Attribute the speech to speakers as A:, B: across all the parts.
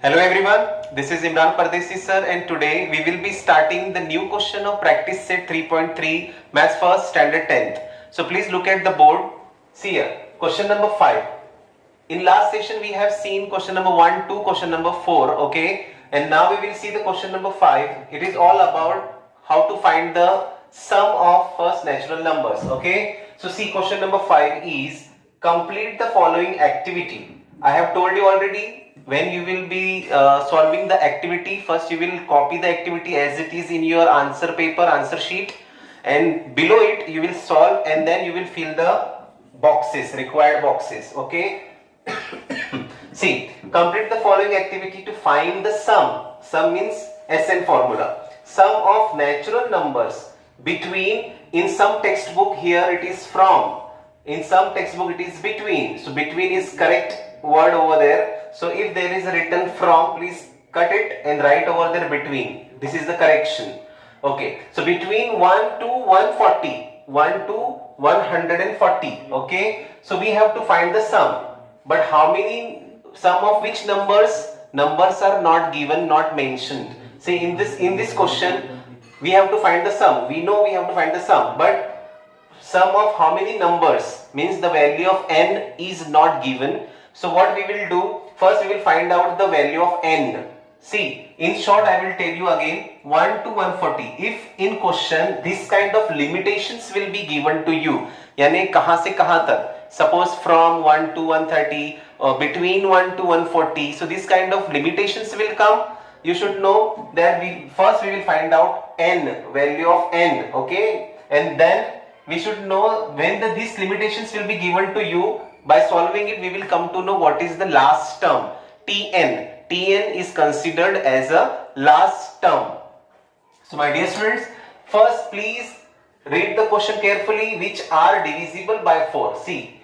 A: Hello everyone, this is Imran Pardesi sir and today we will be starting the new question of practice set 3.3 Maths First Standard 10th. So please look at the board. See here, question number 5. In last session we have seen question number 1, 2, question number 4, okay? And now we will see the question number 5. It is all about how to find the sum of first natural numbers, okay? So see, question number 5 is complete the following activity. I have told you already, when you will be solving the activity, first you will copy the activity as it is in your answer paper, answer sheet, and below it you will solve and then you will fill the boxes, required boxes, okay? See, complete the following activity to find the sum. Sum means SN formula. Sum of natural numbers between, in some textbook here it is from, in some textbook it is between. So between is correct word over there. So if there is a written from, please cut it and write over there between. This is the correction. Okay. So between 1 to 140. 1 to 140. Okay. So we have to find the sum. But how many, sum of which numbers? Numbers are not given, not mentioned. See, in this question, we have to find the sum. We know we have to find the sum. But sum of how many numbers means the value of n is not given. So what we will do? First we will find out the value of n. See, in short I will tell you again 1 to 140. If in question this kind of limitations will be given to you, यानी कहाँ से कहाँ तक, suppose from 1 to 130 or between 1 to 140, so this kind of limitations will come. You should know that we will find out n, value of n, okay, and then we should know when these limitations will be given to you. By solving it, we will come to know what is the last term, Tn. Tn is considered as a last term. So my dear students, first please read the question carefully, which are divisible by 4. See,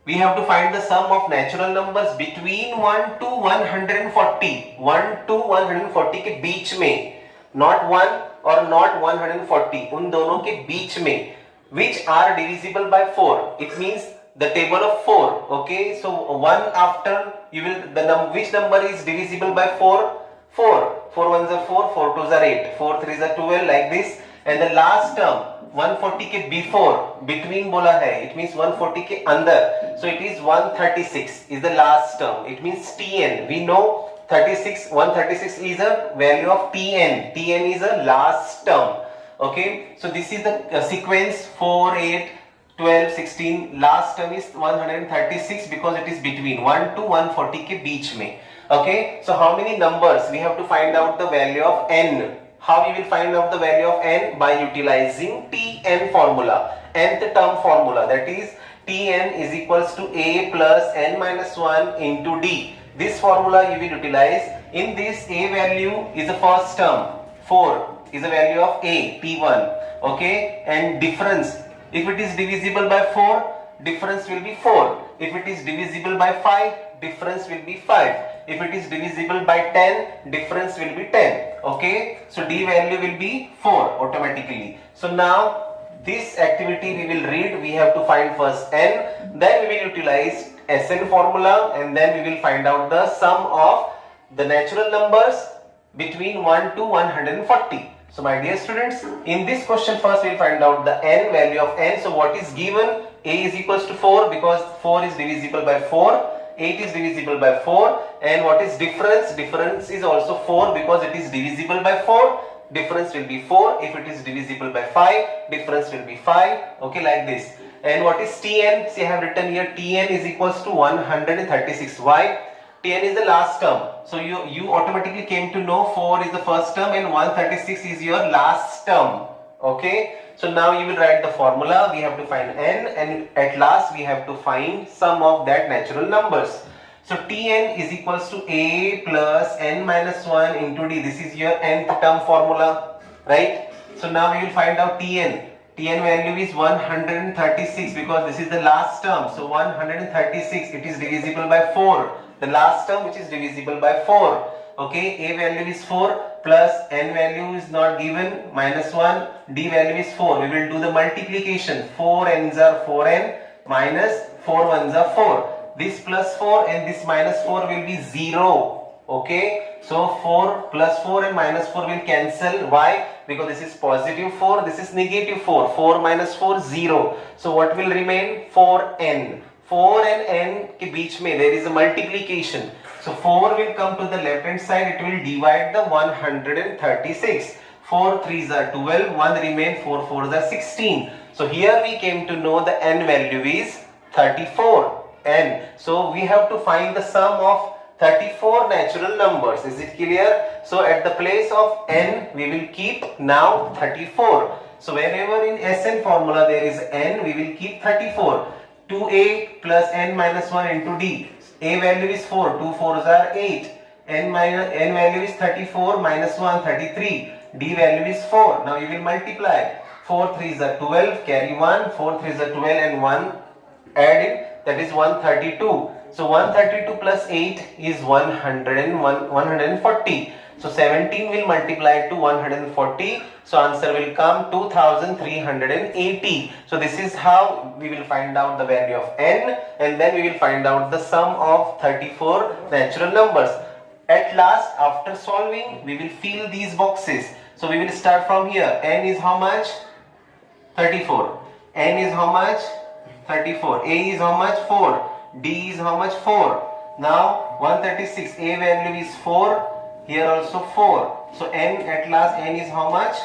A: we have to find the sum of natural numbers between 1 to 140. 1 to 140 के बीच में, not 1 और not 140, उन दोनों के बीच में, which are divisible by 4. It means the table of 4, okay? So 1 after you will, which number is divisible by 4? 4. 4 ones are 4, 4 twos are 8, 4 threes are 12, like this. And the last term 140 के before, between बोला है, it means 140 के अंदर, so it is 136 is the last term. It means Tn. We know 136 is a value of Tn. Tn is a last term. Okay, so this is the sequence 4, 8, 12, 16. Last term is 136 because it is between 1 to 140 के बीच में. Okay, so how many numbers? We have to find out the value of n. How we will find out the value of n? By utilizing Tn formula, nth term formula, that is Tn is equals to a plus n minus 1 into d. This formula you will utilize. In this, a value is the first term, 4 is the value of a, P1, okay, and difference, if it is divisible by 4, difference will be 4. If it is divisible by 5, difference will be 5. If it is divisible by 10, difference will be 10, okay. So d value will be 4 automatically. So now this activity we will read. We have to find first n, then we will utilize Sn formula, and then we will find out the sum of the natural numbers between 1 to 140. So my dear students, in this question first we will find out the n, value of n. So what is given? A is equals to 4 because 4 is divisible by 4. 8 is divisible by 4. And what is difference? Difference is also 4 because it is divisible by 4. Difference will be 4. If it is divisible by 5, difference will be 5. Okay, like this. And what is Tn? See, I have written here Tn is equals to 136. Why? Tn is the last term. So you automatically came to know 4 is the first term and 136 is your last term. Okay. So now you will write the formula. We have to find n, and at last we have to find sum of that natural numbers. So Tn is equals to a plus n minus 1 into d. This is your nth term formula, right? So now we will find out Tn. Tn value is 136 because this is the last term. So 136, it is divisible by 4. The last term which is divisible by 4. Okay, a value is 4 plus n value is not given, minus 1, d value is 4. We will do the multiplication. 4 n's are 4n minus 4 1's are 4. This plus 4 and this minus 4 will be 0. Okay, so 4 plus 4 and minus 4 will cancel. Why? Because this is positive 4, this is negative 4. 4 minus 4, 0. So what will remain? 4n. 4 and n के बीच में there is a multiplication. So 4 will come to the left hand side, it will divide the 136. 4 3s are 12, 1 remain, 4 4s are 16. So here we came to know the n value is 34. N. So we have to find the sum of 34 natural numbers. Is it clear? So at the place of n we will keep now 34. So whenever in Sn formula there is n, we will keep 34. 2a plus n minus 1 into d. A value is 4, 2 4s are 8. N value is 34 minus 1, 33. D value is 4. Now you will multiply. 4 3s are 12, carry 1, 4 3s are 12 and 1 add in, that is 132. So 132 plus 8 is 140. So 17 will multiply to 140. So answer will come 2380. So this is how we will find out the value of n, and then we will find out the sum of 34 natural numbers. At last, after solving, we will fill these boxes. So we will start from here. N is how much? 34. N is how much? 34. A is how much? 4. D is how much? 4. Now 136. A value is 4. Here also 4. So n at last, n is how much?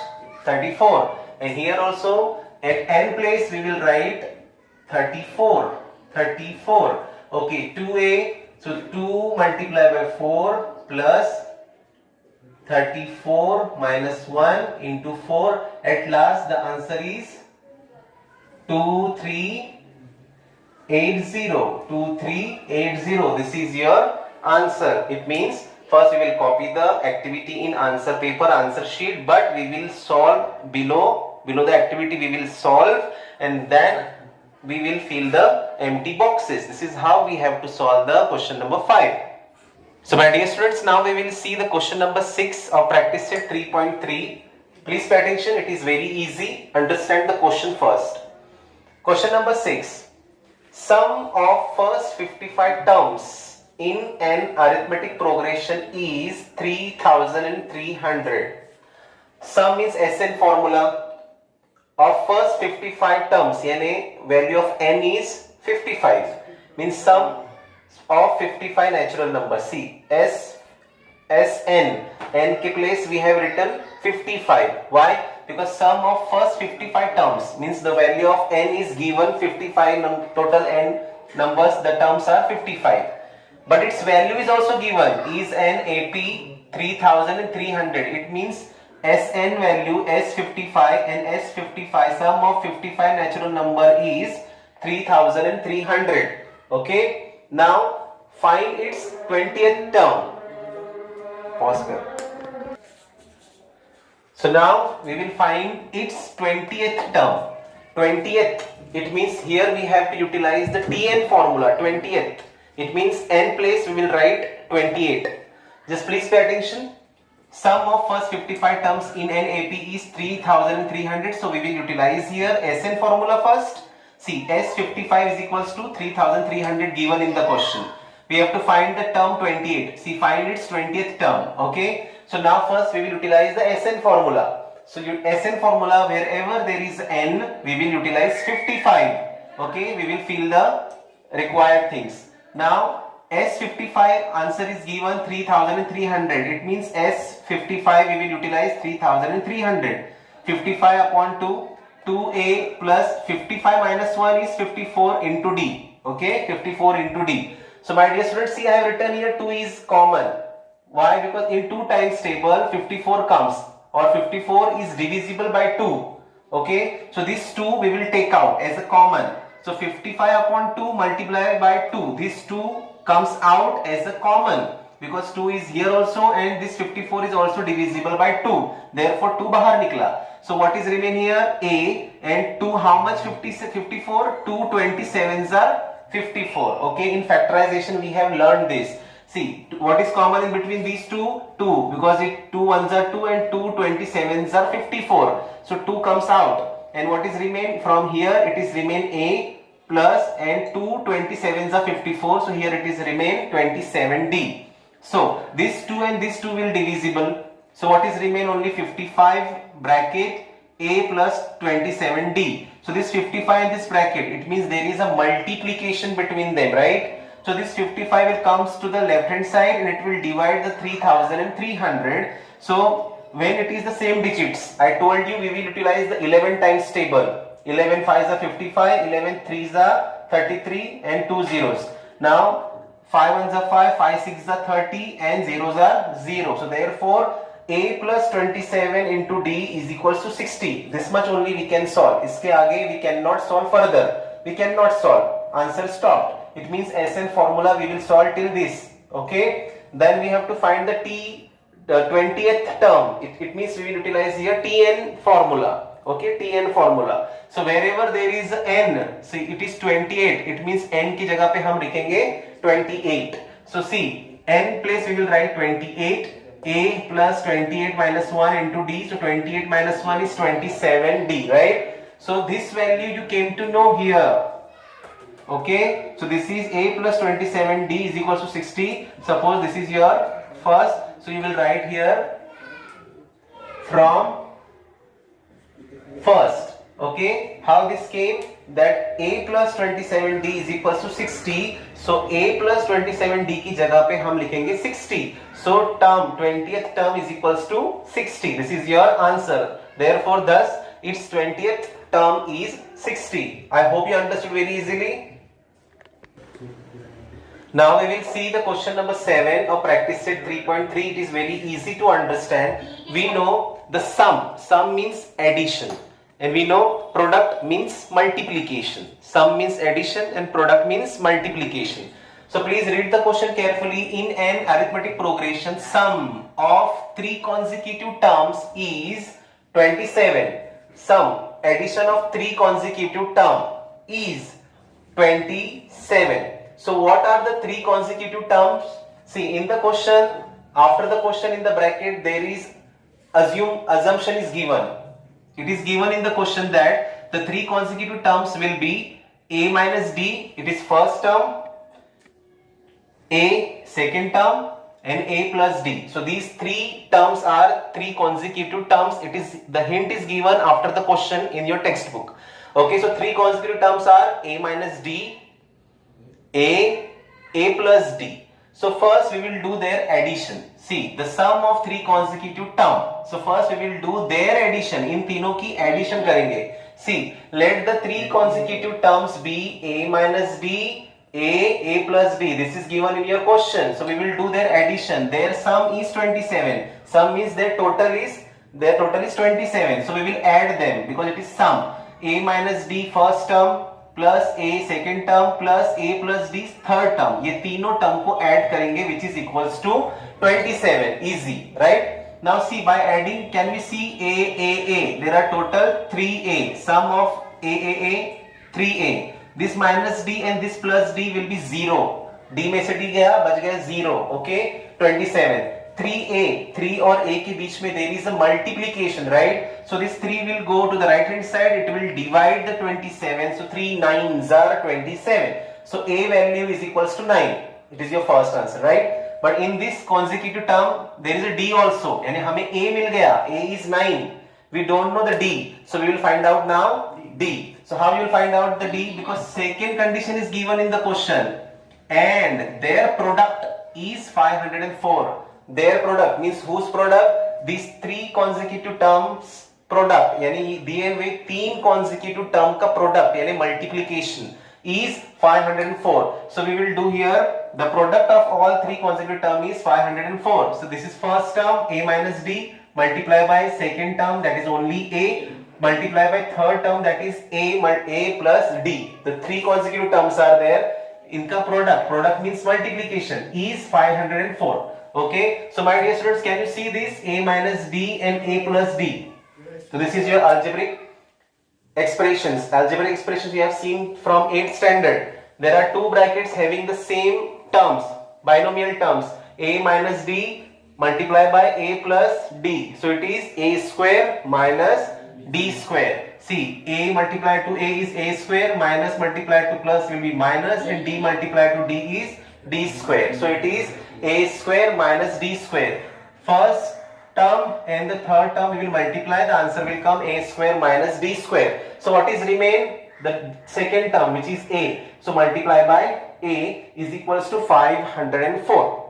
A: 34. And here also at n place we will write 34. 34. Okay, 2a. So 2 multiplied by 4 plus 34 minus 1 into 4. At last the answer is 2380. 2380. This is your answer. It means first we will copy the activity in answer paper, answer sheet, but we will solve below the activity we will solve, and then we will fill the empty boxes. This is how we have to solve the question number 5. So my dear students, now we will see the question number 6 of practice set 3.3. Please pay attention, it is very easy. Understand the question first. Question number 6. Sum of first 55 terms in an arithmetic progression is 3300. Sum is Sn formula of first 55 terms, yani value of n is 55, means sum of 55 natural numbers. See, Sn, n ke place we have written 55. Why? Because sum of first 55 terms means the value of n is given 55, total n numbers, the terms are 55. But its value is also given, is an AP 3300. It means Sn value S55 and S55, sum of 55 natural number is 3300. Okay. Now find its 20th term. Pause here. So now we will find its 20th term. 20th, it means here we have to utilize the Tn formula. 20th, it means n place we will write 28. Just please pay attention. Sum of first 55 terms in an AP is 3300. So we will utilize here Sn formula first. See, S55 is equals to 3300 given in the question. We have to find the term 28. See, find its 20th term. Okay. So now first we will utilize the Sn formula. So Sn formula, wherever there is n, we will utilize 55. Okay. We will fill the required things. Now S55 answer is given 3300. It means S55 we will utilize 3300. 55 upon 2. 2a plus 55 minus 1 is 54 into d. Okay, 54 into d. So my dear students, see, I have written here 2 is common. Why? Because in 2 times table 54 comes, or 54 is divisible by 2. Okay, so this 2 we will take out as a common. So 55 upon 2 multiplied by 2. This 2 comes out as a common, because 2 is here also and this 54 is also divisible by 2. Therefore 2 bahar nikla. So what is remain here? A, and 2 how much? 54? 2 27s are 54. Okay, in factorization we have learned this. See, what is common in between these two? 2, because 2 1s are 2 and 2 27s are 54. So 2 comes out, and what is remain from here? It is remain A plus, and 2 27s are 54. So here it is remain 27D. So this 2 and this 2 will divisible. So what is remain? Only 55 bracket a plus 27d. So this 55 in this bracket, it means there is a multiplication between them, right? So this 55 will comes to the left hand side and it will divide the 3000 and 300. So when it is the same digits, I told you we will utilize the 11 times table. 11 5s are 55, 11 3s are 33 and 2 zeros. Now 5 1s are 5, 5 6s are 30 and zeros are 0. So therefore a plus 27 into d is equals to 60. This much only we can solve. इसके आगे we cannot solve further. We cannot solve. Answer stopped. It means SN formula we will solve till this. Okay. Then we have to find the the 20th term. It means we will utilize here Tn formula. Okay, Tn formula. So wherever there is n, see it is 28. It means n की जगह पे हम लिखेंगे 28. So see, n place we will write 28. A plus 28 minus 1 into d. So 28 minus 1 is 27d, right? So this value you came to know here. Okay, so this is a plus 27d is equals to 60. Suppose this is your first, so you will write here from first. Okay, how this came? That a plus 27d is equals to 60. So a plus 27d की जगह पे हम लिखेंगे 60. So term 20th term is equals to 60. This is your answer. Therefore, thus its 20th term is 60. I hope you understood very easily. Now we will see the question number 7 of practice set 3.3. It is very easy to understand. We know the sum. Sum means addition. And we know product means multiplication. Sum means addition and product means multiplication. So please read the question carefully. In an arithmetic progression, sum of 3 consecutive terms is 27. Sum addition of 3 consecutive terms is 27. So what are the 3 consecutive terms? See in the question, after the question in the bracket there is assumption is given. It is given in the question that the 3 consecutive terms will be a minus d, it is first term, a second term and a plus d. So these 3 terms are 3 consecutive terms. It is the hint is given after the question in your textbook. Okay, so 3 consecutive terms are a minus d, a plus d. So first we will do their addition. See the sum of 3 consecutive terms. So first we will do their addition. इन तीनों की addition करेंगे. See, let the 3 consecutive terms be a minus d, a plus d. This is given in your question. So we will do their addition. Their sum is 27. Sum means their total is 27. So we will add them because it is sum. A minus d first term plus a second term plus a plus d third term. ये तीनों term को add करेंगे which is equals to 27. Easy, right? Now see, by adding can we see a. There are total 3a. Sum of a 3a. This minus d and this plus d will be 0. d में से d गया बच गया 0. Okay, 27. 3a, 3 और a के बीच में there is a multiplication, right? So this 3 will go to the right hand side. It will divide the 27. So 3 9s are 27. So a value is equals to 9. It is your first answer, right? But in this consecutive term there is a d also. यानी हमें a मिल गया. a is 9. We don't know the d. So we will find out now d. So how you will find out the d? Because second condition is given in the question. And their product is 504. Their product means whose product? These 3 consecutive terms product. यानी दिए हुए 3 consecutive term का product यानी multiplication is 504. So we will do here the product of all 3 consecutive term is 504. So this is first term a minus d multiply by second term that is only a multiply by third term that is a plus d. The 3 consecutive terms are there. इनका product means multiplication is 504. Okay, so my dear students, can you see this a minus d and a plus d? So this is your algebraic expressions. Algebraic expressions you have seen from 8th standard. There are 2 brackets having the same terms, binomial terms, a minus d multiplied by a plus d. So it is a square minus d square. See, a multiplied to a is a square, minus multiplied to plus will be minus, and d multiplied to d is d square. So it is a square minus d square. First term and the third term we will multiply, the answer will come a square minus d square. So what is remain? The second term, which is a. So multiply by a is equals to 504.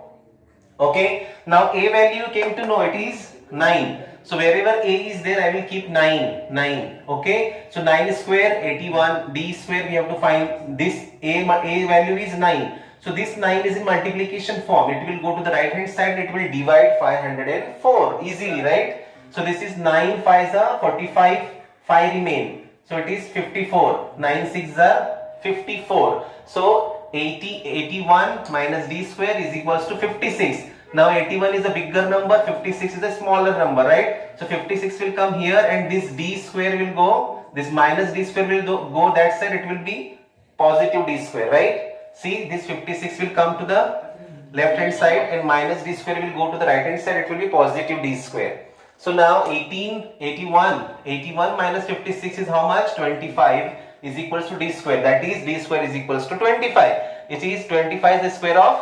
A: Okay, now a value came to know, it is 9. So wherever a is there, I will keep 9. Okay, so 9 square 81, d square we have to find. This a value is 9. So this 9 is in multiplication form. It will go to the right hand side. It will divide 504 easily, right? So this is 9 5s are 45. 5 remain. So it is 54. 9 6s are 54. So 81 minus d square is equals to 56. Now 81 is a bigger number, 56 is a smaller number, right? So 56 will come here and this d square will go, this minus d square will go that side, it will be positive d square, right? See, this 56 will come to the left hand side and minus d square will go to the right hand side, it will be positive d square. So now 81 minus 56 is how much? 25 is equals to d square, that is d square is equals to 25. It is 25 is the square of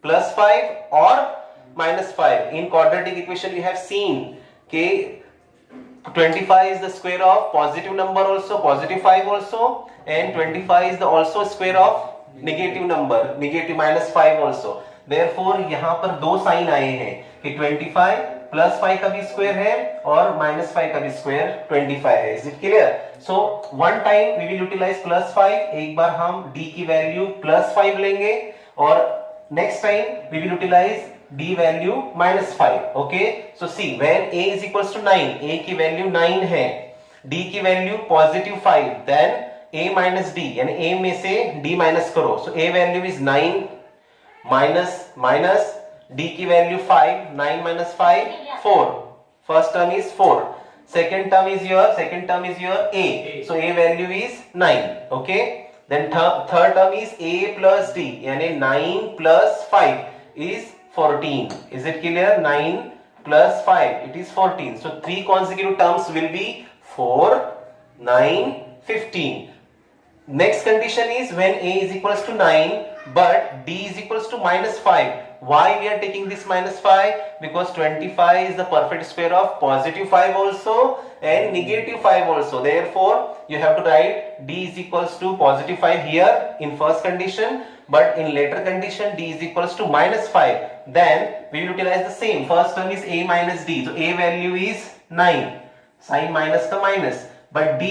A: plus 5 or minus 5. In quadratic equation we have seen, okay, 25 is the square of positive number also, positive 5 also, and 25 is the also square of negative number, negative minus 5 also. Therefore यहाँ पर दो sign आए हैं कि 25 plus 5 का भी square है और माइनस 5 का भी स्क्वायर 25 है. Is it clear? So one time we will utilize plus 5, एक बार हम d की वैल्यू प्लस 5 लेंगे और next time we will utilize d value minus 5. okay, so see, when a is equals to 9, a की value 9 है, d की value positive 5, then a minus d, यानी a में से d माइनस करो. so a value is 9 minus d की value 5, 9 minus 5 4. first term is 4, second term is your a, so a value is 9. okay, then third term is a plus d, यानी 9 plus 5 is 14. Is it clear? 9 plus 5, it is 14. So three consecutive terms will be 4, 9, 15. Next condition is when a is equals to 9 but d is equals to minus 5. Why we are taking this minus 5? Because 25 is the perfect square of positive 5 also and negative 5 also. Therefore, you have to write d is equals to positive 5 here in first condition, but in later condition d is equals to minus 5. Then we will utilize the same. First term is a minus d. So a value is 9. Sign minus the minus. But d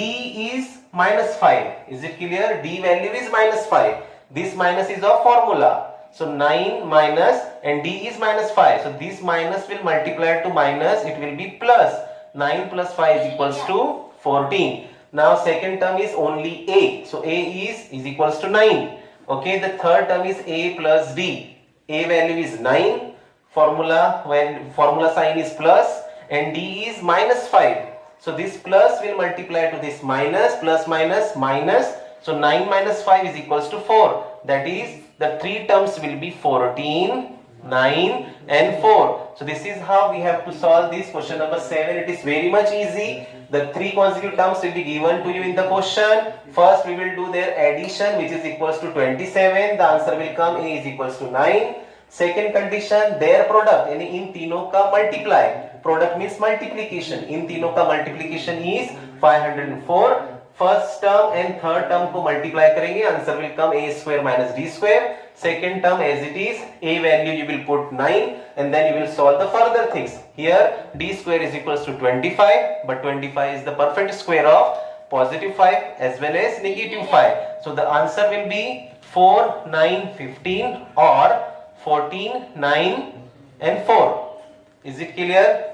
A: is minus 5. Is it clear? D value is minus 5. This minus is of formula. So 9 minus and d is minus 5. So this minus will multiply to minus. It will be plus. 9 plus 5 is equals to 14. Now second term is only a. So a is equals to 9. Okay. The third term is a plus d. A value is 9. Formula, when formula sign is plus and d is minus 5. So this plus will multiply to this minus, plus minus minus. So 9 minus 5 is equals to 4. That is, the three terms will be 14, 9 and 4. So this is how we have to solve this question number 7. It is very much easy. The three consecutive terms will be given to you in the question. First we will do their addition, which is equals to 27. The answer will come a is equals to 9. Second condition, their product, यानी इन तीनों का multiply. Product means multiplication. इन तीनों का multiplication is 504. First term and third term को multiply करेंगे, answer will come a square minus d square. Second term as it is, a value you will put 9 and then you will solve the further things. Here d square is equals to 25, but 25 is the perfect square of positive 5 as well as negative 5. So the answer will be 4, 9, 15 or 14, 9 and 4. Is it clear?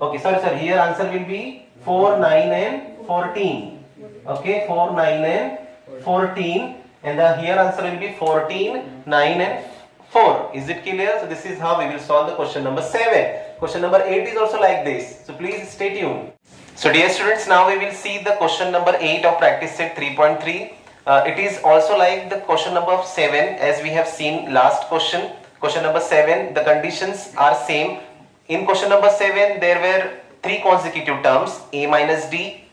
A: Okay, sorry sir, here answer will be 4, 9 and 14. Okay, 4, 9 and 14 and the here answer will be 14, 9 and 4. Is it clear? So this is how we will solve the question number 7. Question number 8 is also like this. So please stay tuned. So dear students, now we will see the question number 8 of practice set 3.3. It is also like the question number 7 as we have seen last question. Question number 7, the conditions are same. In question number 7, there were three consecutive terms, a minus d,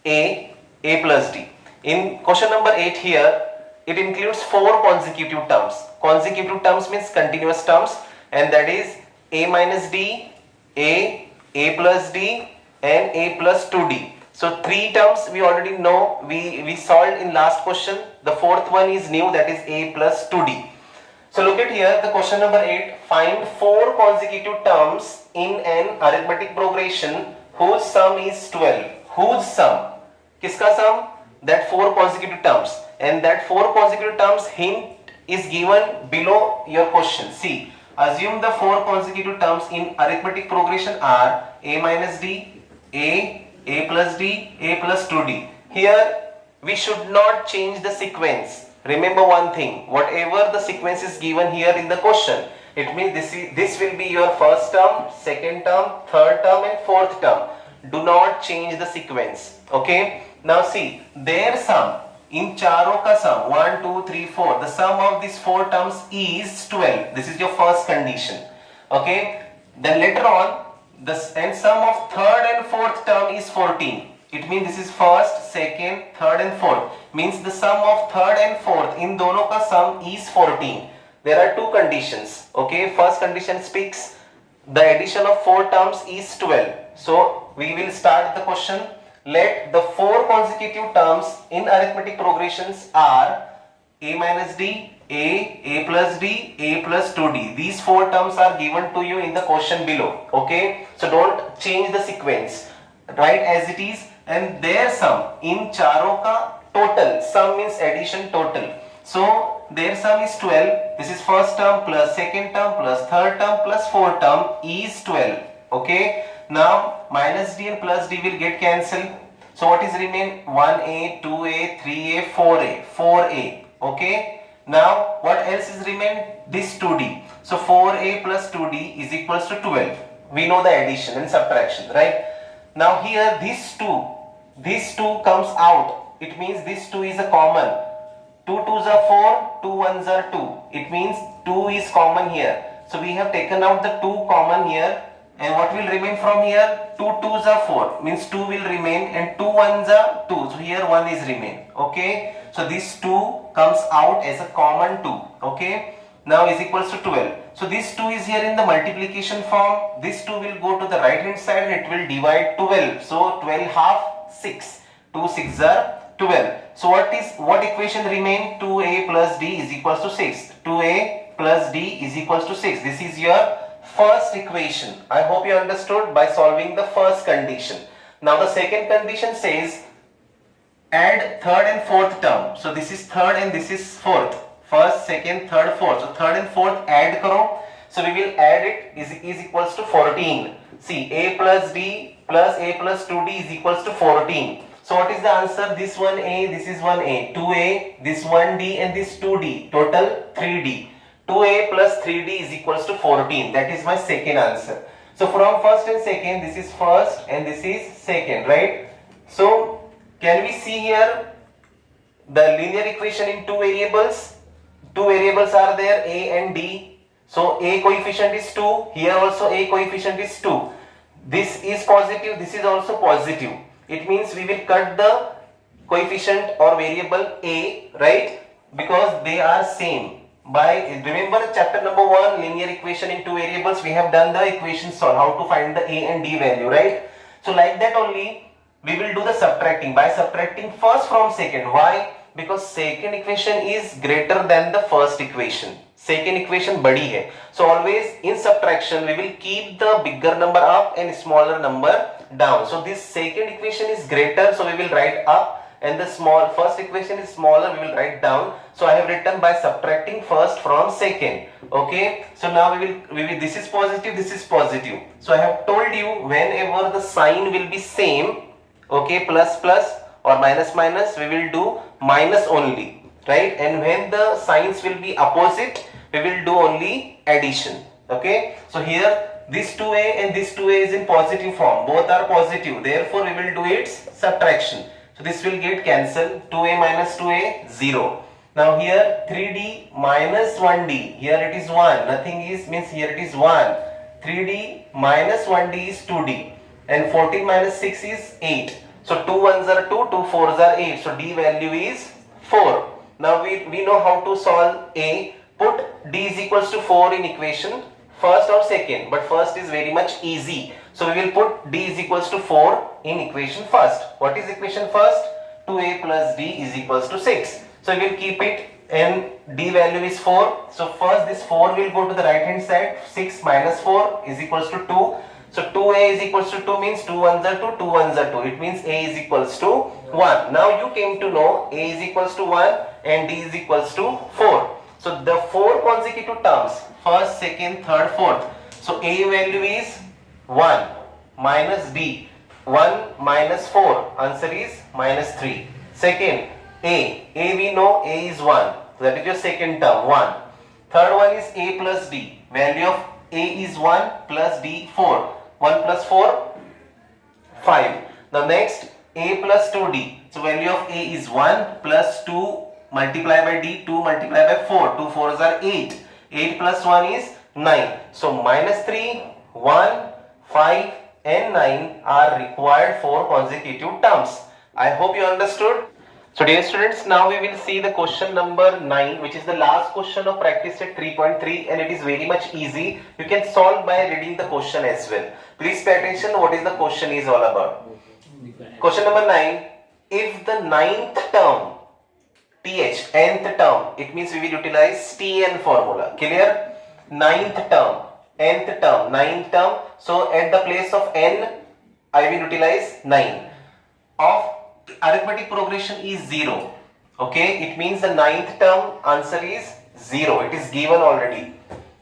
A: a plus d. In question number 8 here, it includes 4 consecutive terms. Consecutive terms means continuous terms, and that is a minus d, a plus d, and a plus 2d. So 3 terms we already know, we solved in last question. The fourth one is new, that is a plus 2d. So look at here, the question number 8. Find 4 consecutive terms in an arithmetic progression whose sum is 12. Whose sum? Kiska sum? That 4 consecutive terms. And that 4 consecutive terms hint is given below your question. See, assume the 4 consecutive terms in arithmetic progression are a minus d, a plus d, a plus 2d. Here we should not change the sequence. Remember one thing, whatever the sequence is given here in the question, it means this will be your first term, second term, third term and fourth term. Do not change the sequence. Okay. Now see, their sum, in charon ka sum, 1, 2, 3, 4, the sum of these 4 terms is 12. This is your first condition. Okay. Then later on, and sum of third and fourth term is 14. It means this is first, second, third and fourth. Means the sum of third and fourth in dono ka sum is 14. There are 2 conditions. Okay, first condition speaks the addition of 4 terms is 12. So we will start the question. Let the 4 consecutive terms in arithmetic progressions are a minus d, a plus d, a plus 2d. These 4 terms are given to you in the question below. Okay, so don't change the sequence. Write as it is. And their sum in charon ka total, sum means addition total. So their sum is 12. This is first term plus second term plus third term plus fourth term is 12. Okay. Now minus d and plus d will get cancelled. So what is remain? 1a, 2a, 3a, 4a, 4a. Okay. Now what else is remain? This 2d. So 4a plus 2d is equals to 12. We know the addition and subtraction, right? Now here this 2 comes out. It means this 2 is a common. 2 2s are 4, 2 1s are 2. It means 2 is common here. So we have taken out the 2 common here. And what will remain from here? 2 2s are 4. Means 2 will remain and 2 1s are 2. So here 1 is remain. Okay. So this 2 comes out as a common 2. Okay. Now is equals to 12. So this 2 is here in the multiplication form. This 2 will go to the right hand side and it will divide 12. So 12 half 6. 2 6 are 12. So what equation remain? 2a plus d is equals to 6. 2a plus d is equals to 6. This is your first equation. I hope you understood by solving the first condition. Now the second condition says add third and fourth term. So this is third and this is fourth. First, second, third, fourth. So third and fourth add karo. So we will add it is equals to 14. See, a plus d plus a plus 2d is equals to 14. So what is the answer? This one a, this is one a, 2a, this 1d and this 2d. Total 3d. 2a plus 3d is equals to 14. That is my second answer. So from first and second, this is first and this is second, right? So can we see here the linear equation in 2 variables? 2 variables are there, a and d. So a coefficient is 2. Here also a coefficient is 2. This is positive. This is also positive. It means we will cut the coefficient or variable a, right? Because they are same. Remember chapter number 1, linear equation in 2 variables. We have done the equation solve, how to find the a and d value, right? So like that only we will do the subtracting by subtracting first from second. Why? Because second equation is greater than the first equation. Second equation badi hai. So always in subtraction we will keep the bigger number up and smaller number down. So this second equation is greater, so we will write up, and the first equation is smaller, we will write down. So I have written by subtracting first from second. Okay. So now we will this is positive, this is positive. So I have told you whenever the sign will be same, okay, plus plus or minus minus, we will do minus only, right? And when the signs will be opposite, we will do only addition. Okay. So here this 2a and this 2a is in positive form. Both are positive. Therefore, we will do its subtraction. So this will get cancelled. 2a minus 2a, 0. Now here 3d minus 1d. Here it is 1. Nothing is means here it is 1. 3d minus 1d is 2d. And 14 minus 6 is 8. So 2 1s are 2, 2 4s are 8. So d value is 4. Now we know how to solve A. Put D is equals to 4 in equation first or second, but first is very much easy. So we will put D is equals to 4 in equation first. What is equation first? 2A plus D is equals to 6. So we will keep it and D value is 4. So first this 4 will go to the right hand side. 6 minus 4 is equals to 2. So 2A is equals to 2 means 2 ones are 2, 2 ones are 2. It means A is equals to 1. Now you came to know A is equals to 1 and D is equals to 4. So the 4 consecutive terms, first, second, third, fourth. So A value is 1 minus D. 1 minus 4. Answer is minus 3. Second, A we know A is 1. That is your second term, 1. Third one is A plus D. Value of A is 1 plus D 4. 1 plus 4, 5. The next, A plus 2D. So value of A is 1 plus 2 multiplied by D, 2 multiplied by 4. 2 4s are 8. 8 plus 1 is 9. So minus 3, 1, 5 and 9 are required for consecutive terms. I hope you understood. So dear students, now we will see the question number 9, which is the last question of practice set 3.3, and it is very much easy. You can solve by reading the question as well. Please pay attention what is the question is all about. Question number 9, if the ninth term, nth term, it means we will utilize Tn formula. Clear? Ninth term, nth term, ninth term. So at the place of n, I will utilize 9. Of arithmetic progression is 0. Okay, it means the ninth term answer is 0. It is given already.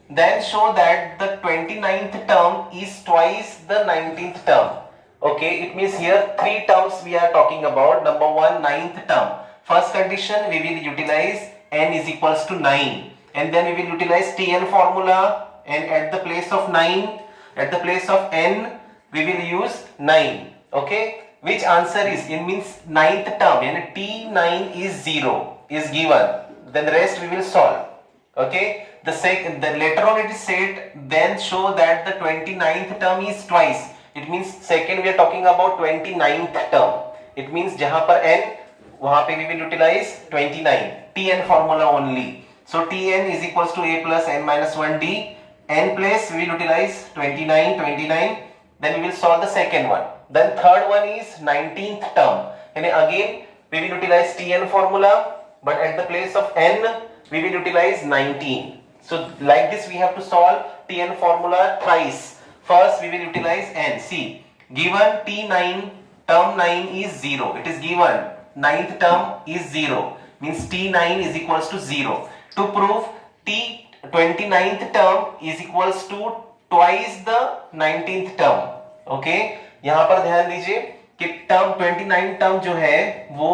A: Then show that the 29th term is twice the 19th term. Okay, it means here 3 terms we are talking about. Number 1, ninth term. First condition, we will utilize n is equals to 9. And then we will utilize Tn formula, and at the place of 9, at the place of n, we will use 9. Okay. Which answer is, it means ninth term, and T9 is 0 is given. Then the rest we will solve. Okay. The later on it is said, then show that the 29th term is twice. It means second we are talking about 29th term. It means jahan par n, wahan pe we will utilize 29. Tn formula only. So Tn is equals to A plus n minus 1D. N place we will utilize 29. Then we will solve the second one. Then third one is 19th term, and again we will utilize Tn formula, but at the place of n we will utilize 19. So like this we have to solve Tn formula thrice. First we will utilize n. See, given T9 term 9 is 0. It is given ninth term is 0, means T9 is equals to 0. To prove T29th term is equals to twice the 19th term. Okay. यहाँ पर ध्यान दीजिए कि term 29 term जो है वो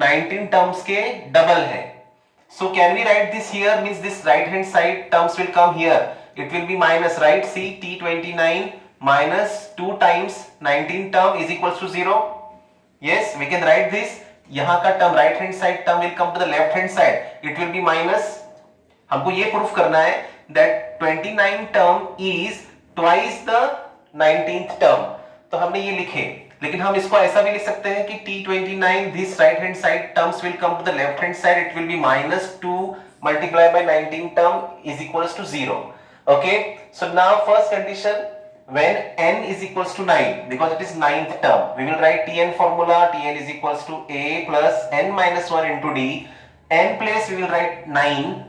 A: 19 terms के double है. So can we write this here? Means this right hand side terms will come here. It will be minus, right? See, T29 minus 2 times 19 term is equals to 0. Yes, we can write this. यहाँ का term right hand side term will come to the left hand side. It will be minus. हमको ये proof करना है that 29 term is twice the 19th term. तो हमने ये लिखे, लेकिन हम इसको ऐसा भी लिख सकते हैं कि T29 this right hand side terms will come to the left hand side. It will be minus 2 multiplied by 19 term is equals to 0. Okay. So now first condition, when n is equals to 9, because it is ninth term, we will write Tn formula. Tn is equals to A plus n minus 1 into D. N place we will write 9.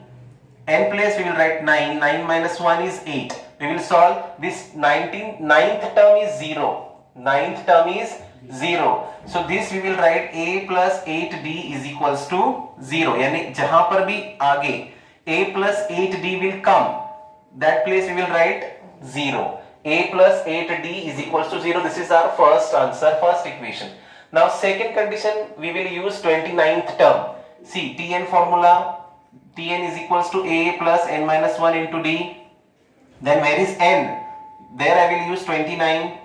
A: N place we will write 9. 9 minus 1 is 8. We will solve this. Ninth term is 0. Ninth term is 0. So this we will write A plus 8D is equals to 0. यानी जहां पर भी आगे A plus 8D will come, that place we will write 0. A plus 8D is equals to 0. This is our first answer, first equation. Now second condition, we will use 29th term. See, Tn formula. Tn is equals to A plus n minus 1 into D. Then where is n? There I will use 29.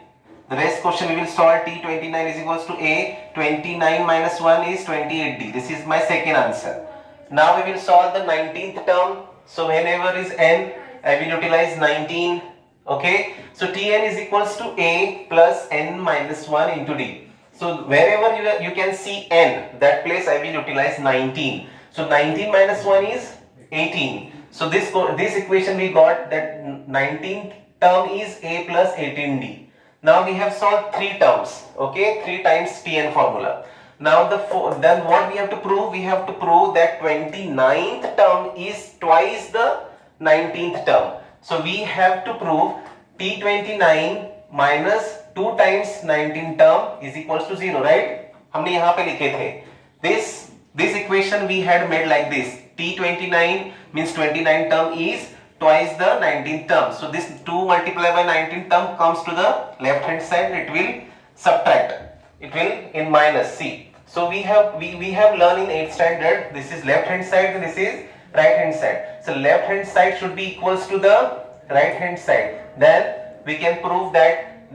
A: The rest question we will solve. T29 is equals to A. 29 minus 1 is 28D. This is my second answer. Now we will solve the 19th term. So whenever is n, I will utilize 19. Okay. So Tn is equals to A plus n minus 1 into D. So wherever you can see n, that place I will utilize 19. So 19 minus 1 is 18. So this equation we got that 19th term is a plus 18d. Now we have solved three terms, okay, 3 times Tn formula. Now then what we have to prove? We have to prove that 29th term is twice the 19th term. So we have to prove T29 minus 2 times 19 term is equals to 0, right? हमने यहाँ पे लिखे थे. This equation we had made like this. T29 means 29 term is twice the 19th term. So this 2 multiplied by 19th term comes to the left hand side. It will subtract. It will in minus. See. So we have learned in 8th standard. This is left hand side and this is right hand side. So left hand side should be equals to the right hand side. Then we can prove that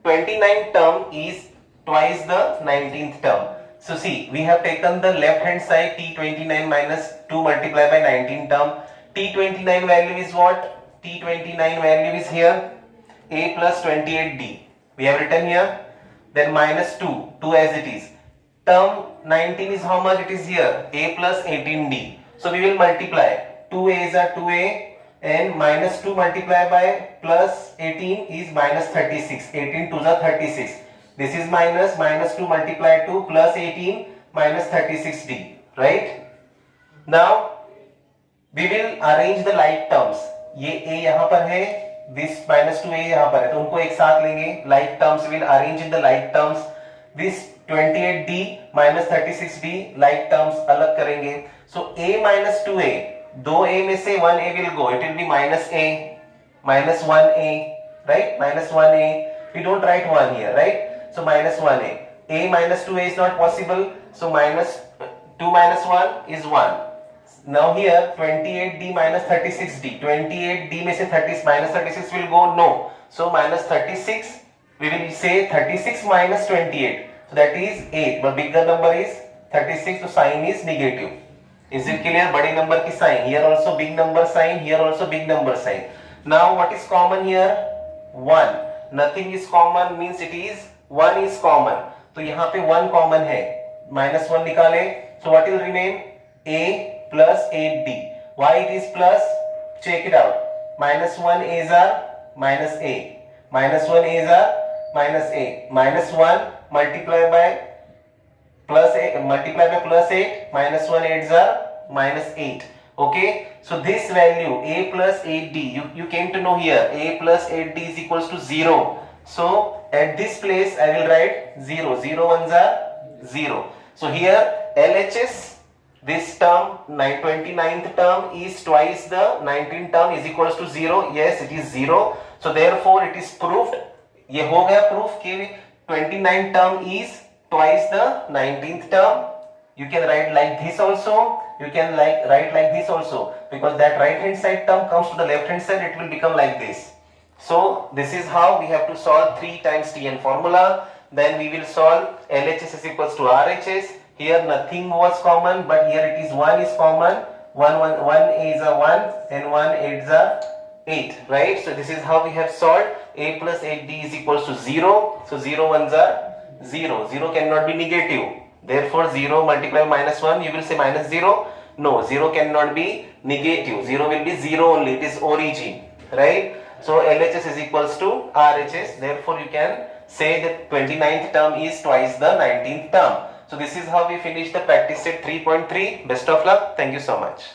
A: 29th term is twice the 19th term. So see, we have taken the left hand side T29 minus 2 multiplied by 19 term. T29 value is what? T29 value is here a plus 28d. We have written here. Then minus 2 as it is. Term 19 is how much it is here? A plus 18d. So we will multiply. 2a is a 2a and minus 2 multiplied by plus 18 is minus 36. 18 to the 36. This is minus 2 multiplied to plus 18 minus 36d, right? Now we will arrange the like terms. ये a यहाँ पर है, this minus 2a यहाँ पर है, तो उनको एक साथ लेंगे. Like terms will arrange in the like terms. This 28d minus 36d like terms अलग करेंगे. So a minus 2a, दो a में से 1a will go. It will be minus a, minus 1a, right? Minus 1a. We don't write 1 here, right? So minus 1a. A minus 2a is not possible. So minus 2 minus 1 is 1. Now here 28d minus 36d. 28d में से 30 minus 36 will go, no. So minus 36, we will say 36 minus 28. So that is 8. But bigger number is 36. So sign is negative. Is it clear? बड़े number की sign. Here also big number sign. Here also big number sign. Now what is common here? 1. Nothing is common means it is 1 is common. तो यहाँ पे 1 common है. Minus 1 निकाले. So what will remain? A plus 8d. Why it is plus? Check it out. Minus 1 is a minus a. Minus 1 is a minus a. Minus 1 multiplied by plus 8 multiplied by plus 8. Minus 1 is a minus 8. Okay. So this value a plus 8d. You came to know here. A plus 8d is equals to 0. So at this place I will write 0. 0 ones are 0. So here LHS, this term 29th term is twice the 19th term is equals to 0. Yes, it is 0. So therefore it is proved. ये हो गया proof कि 29th term is twice the 19th term. You can write like this also. You can write like this also, because that right hand side term comes to the left hand side. It will become like this. So this is how we have to solve 3 times Tn formula. Then we will solve LHS is equals to RHS. Here nothing was common, but here it is 1 is common. 1 is a 1 and 1 is a 8, right? So this is how we have solved. A plus 8d is equals to 0. So 0 ones are 0. 0 cannot be negative. Therefore 0 multiplied by minus 1, you will say minus 0. No, 0 cannot be negative. 0 will be 0 only. It is origin, right? So LHS is equals to RHS. Therefore you can say that 29th term is twice the 19th term. So this is how we finish the practice set 3.3. Best of luck. Thank you so much.